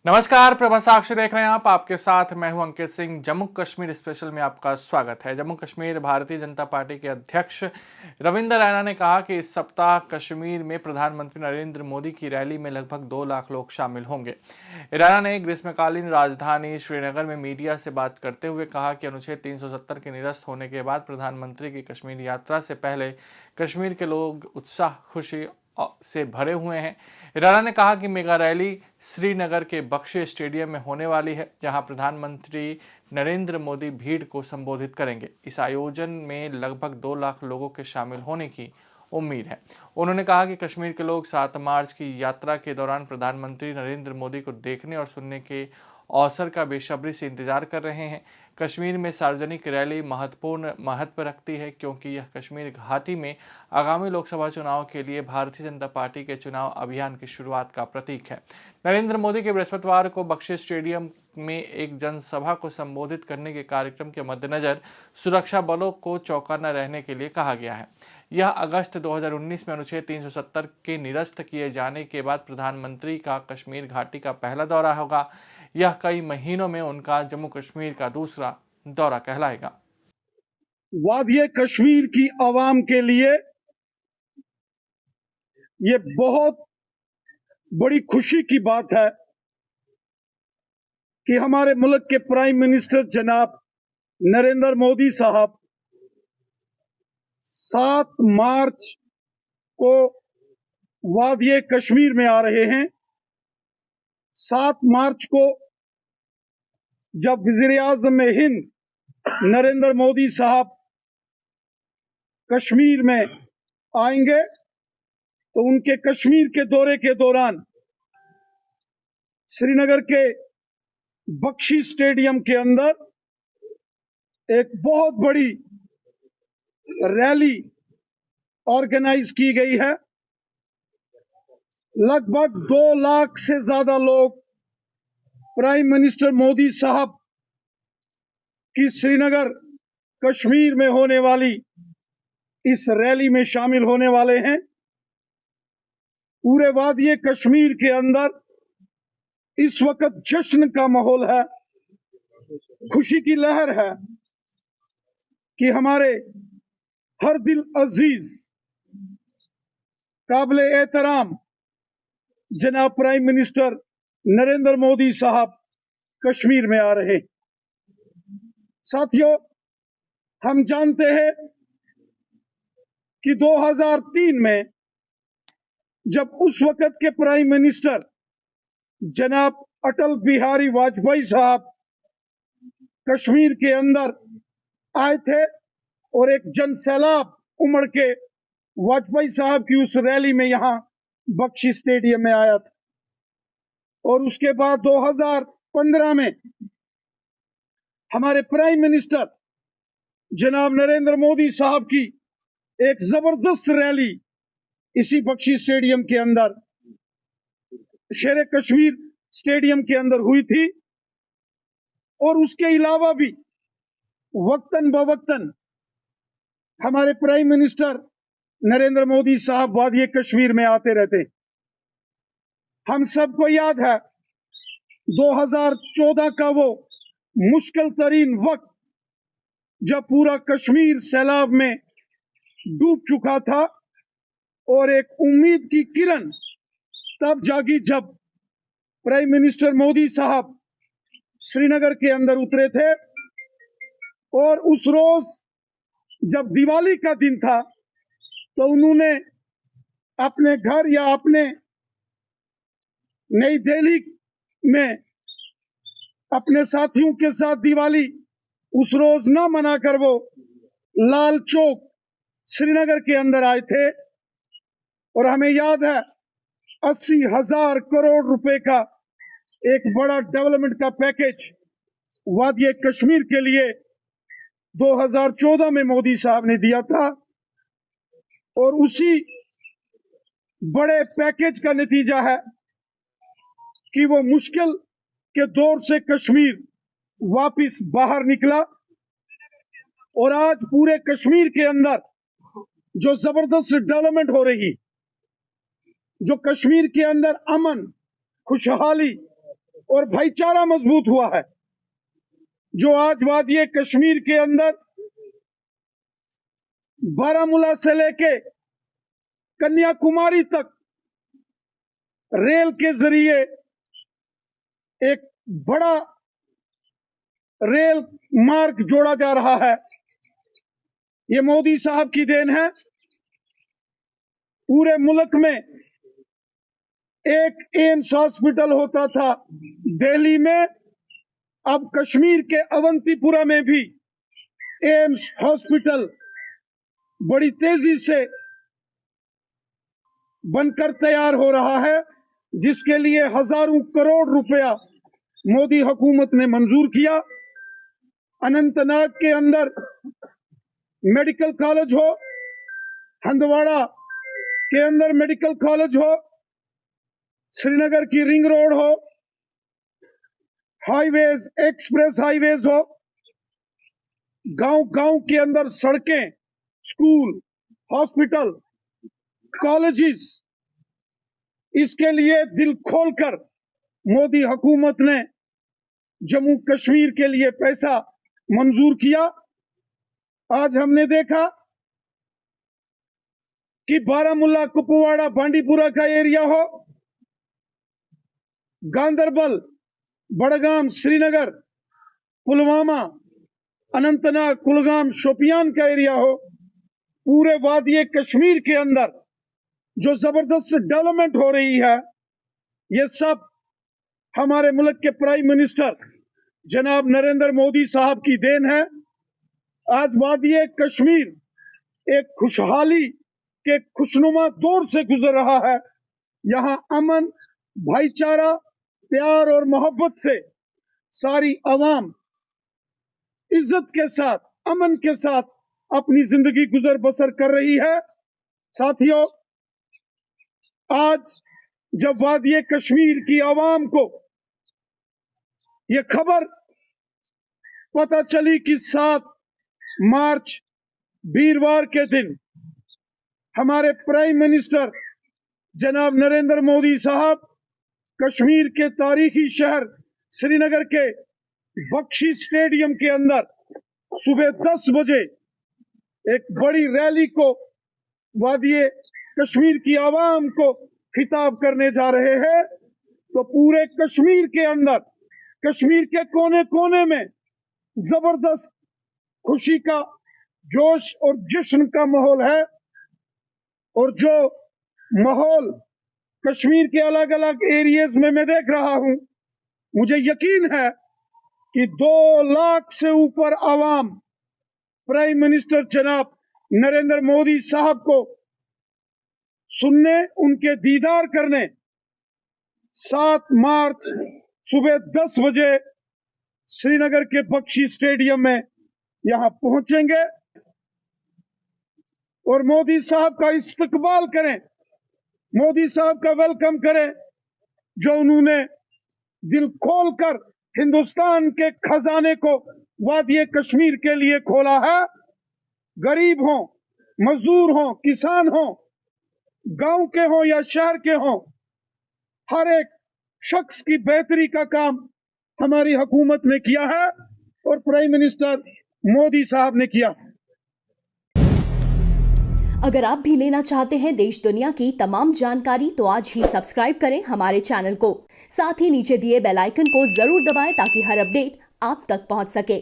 नमस्कार, प्रभा साक्षी देख रहे हैं आप। आपके साथ मैं हूं अंकित सिंह। जम्मू कश्मीर स्पेशल में आपका स्वागत है। जम्मू कश्मीर भारतीय जनता पार्टी के अध्यक्ष रविंद्र रैना ने कहा कि इस सप्ताह कश्मीर में प्रधानमंत्री नरेंद्र मोदी की रैली में लगभग 2 लाख लोग शामिल होंगे। रैना ने ग्रीष्मकालीन राजधानी श्रीनगर में मीडिया से बात करते हुए कहा कि अनुच्छेद 370 के निरस्त होने के बाद प्रधानमंत्री की कश्मीर यात्रा से पहले कश्मीर के लोग उत्साह, खुशी से भरे हुए हैं। रैना ने कहा कि मेगा रैली श्रीनगर के बख्शी स्टेडियम में होने वाली है, जहां प्रधानमंत्री नरेंद्र मोदी भीड़ को संबोधित करेंगे। इस आयोजन में लगभग 2 लाख लोगों के शामिल होने की उम्मीद है। उन्होंने कहा कि कश्मीर के लोग 7 मार्च की यात्रा के दौरान प्रधानमंत्री नरेंद्र मोदी को देखने और सुनने के अवसर का बेसब्री से इंतजार कर रहे हैं। कश्मीर में सार्वजनिक रैली महत्वपूर्ण महत्व रखती है, क्योंकि यह कश्मीर घाटी में आगामी लोकसभा चुनाव के लिए भारतीय जनता पार्टी के चुनाव अभियान की शुरुआत का प्रतीक है। नरेंद्र मोदी के बृहस्पतिवार को बख्शी स्टेडियम में एक जनसभा को संबोधित करने के कार्यक्रम के मद्देनजर सुरक्षा बलों को चौकन्ना रहने के लिए कहा गया है। यह अगस्त 2019 में अनुच्छेद 370 के निरस्त किए जाने के बाद प्रधानमंत्री का कश्मीर घाटी का पहला दौरा होगा। यह कई महीनों में उनका जम्मू कश्मीर का दूसरा दौरा कहलाएगा। वादिये कश्मीर की आवाम के लिए ये बहुत बड़ी खुशी की बात है कि हमारे मुल्क के प्राइम मिनिस्टर जनाब नरेंद्र मोदी साहब 7 मार्च को वादिये कश्मीर में आ रहे हैं। 7 मार्च को जब वज़ीर-ए-आज़म हिंद नरेंद्र मोदी साहब कश्मीर में आएंगे तो उनके कश्मीर के दौरे के दौरान श्रीनगर के बख्शी स्टेडियम के अंदर एक बहुत बड़ी रैली ऑर्गेनाइज की गई है। लगभग 2 लाख से ज्यादा लोग प्राइम मिनिस्टर मोदी साहब की श्रीनगर कश्मीर में होने वाली इस रैली में शामिल होने वाले हैं। पूरे वादिये कश्मीर के अंदर इस वक्त जश्न का माहौल है, खुशी की लहर है कि हमारे हर दिल अजीज काबिल एहतराम जनाब प्राइम मिनिस्टर नरेंद्र मोदी साहब कश्मीर में आ रहे। साथियों, हम जानते हैं कि 2003 में जब उस वक्त के प्राइम मिनिस्टर जनाब अटल बिहारी वाजपेयी साहब कश्मीर के अंदर आए थे और एक जन सैलाब उमड़ के वाजपेयी साहब की उस रैली में यहां बख्शी स्टेडियम में आया था। और उसके बाद 2015 में हमारे प्राइम मिनिस्टर जनाब नरेंद्र मोदी साहब की एक जबरदस्त रैली इसी बख्शी स्टेडियम के अंदर, शेर कश्मीर स्टेडियम के अंदर हुई थी। और उसके अलावा भी वक्तन बवक्तन हमारे प्राइम मिनिस्टर नरेंद्र मोदी साहब वादिये कश्मीर में आते रहते। हम सबको याद है 2014 का वो मुश्किल तरीन वक्त जब पूरा कश्मीर सैलाब में डूब चुका था और एक उम्मीद की किरण तब जागी जब प्राइम मिनिस्टर मोदी साहब श्रीनगर के अंदर उतरे थे। और उस रोज जब दिवाली का दिन था तो उन्होंने अपने घर या अपने नई दिल्ली में अपने साथियों के साथ दिवाली उस रोज न मनाकर वो लाल चौक श्रीनगर के अंदर आए थे। और हमें याद है 80,000 करोड़ रुपए का एक बड़ा डेवलपमेंट का पैकेज वादिये कश्मीर के लिए 2014 में मोदी साहब ने दिया था। और उसी बड़े पैकेज का नतीजा है कि वो मुश्किल के दौर से कश्मीर वापस बाहर निकला। और आज पूरे कश्मीर के अंदर जो जबरदस्त डेवलपमेंट हो रही, जो कश्मीर के अंदर अमन, खुशहाली और भाईचारा मजबूत हुआ है। जो आज वादी कश्मीर के अंदर बारामूला से लेके कन्याकुमारी तक रेल के जरिए एक बड़ा रेल मार्ग जोड़ा जा रहा है, ये मोदी साहब की देन है। पूरे मुल्क में एक एम्स हॉस्पिटल होता था दिल्ली में, अब कश्मीर के अवंतीपुरा में भी एम्स हॉस्पिटल बड़ी तेजी से बनकर तैयार हो रहा है, जिसके लिए हजारों करोड़ रुपया मोदी हुकूमत ने मंजूर किया। अनंतनाग के अंदर मेडिकल कॉलेज हो, हंदवाड़ा के अंदर मेडिकल कॉलेज हो, श्रीनगर की रिंग रोड हो, हाईवेज एक्सप्रेस हाईवेज हो, गांव गांव के अंदर सड़कें, स्कूल, हॉस्पिटल, कॉलेजेस, इसके लिए दिल खोलकर मोदी हुकूमत ने जम्मू कश्मीर के लिए पैसा मंजूर किया। आज हमने देखा कि बारामूला, कुपवाड़ा, बांडीपुरा का एरिया हो, गांदरबल, बड़गाम, श्रीनगर, पुलवामा, अनंतनाग, कुलगाम, शोपियान का एरिया हो, पूरे वादी कश्मीर के अंदर जो जबरदस्त डेवलपमेंट हो रही है, ये सब हमारे मुल्क के प्राइम मिनिस्टर जनाब नरेंद्र मोदी साहब की देन है। आज वादी कश्मीर एक खुशहाली के खुशनुमा दौर से गुजर रहा है। यहाँ अमन, भाईचारा, प्यार और मोहब्बत से सारी आवाम इज्जत के साथ, अमन के साथ अपनी जिंदगी गुजर बसर कर रही है। साथियों, आज जब वादी कश्मीर की आवाम को यह खबर पता चली कि 7 मार्च वीरवार के दिन हमारे प्राइम मिनिस्टर जनाब नरेंद्र मोदी साहब कश्मीर के तारीखी शहर श्रीनगर के बख्शी स्टेडियम के अंदर सुबह 10 बजे एक बड़ी रैली को वादी कश्मीर की आवाम को खिताब करने जा रहे हैं, तो पूरे कश्मीर के अंदर, कश्मीर के कोने कोने में जबरदस्त खुशी का जोश और जश्न का माहौल है। और जो माहौल कश्मीर के अलग अलग एरियाज में मैं देख रहा हूं, मुझे यकीन है कि 2 लाख से ऊपर आवाम प्राइम मिनिस्टर जनाब नरेंद्र मोदी साहब को सुनने, उनके दीदार करने 7 मार्च सुबह 10 बजे श्रीनगर के बख्शी स्टेडियम में यहां पहुंचेंगे और मोदी साहब का इस्तकबाल करें, मोदी साहब का वेलकम करें, जो उन्होंने दिल खोलकर हिंदुस्तान के खजाने को वादी कश्मीर के लिए खोला है। गरीब हो, मजदूर हो, किसान हो, गांव के हो या शहर के हो, हर एक शख्स की बेहतरी का काम हमारी हुकूमत ने किया है और प्राइम मिनिस्टर मोदी साहब ने किया। अगर आप भी लेना चाहते हैं देश दुनिया की तमाम जानकारी, तो आज ही सब्सक्राइब करें हमारे चैनल को। साथ ही नीचे दिए बेल आइकन को जरूर दबाएं ताकि हर अपडेट आप तक पहुंच सके।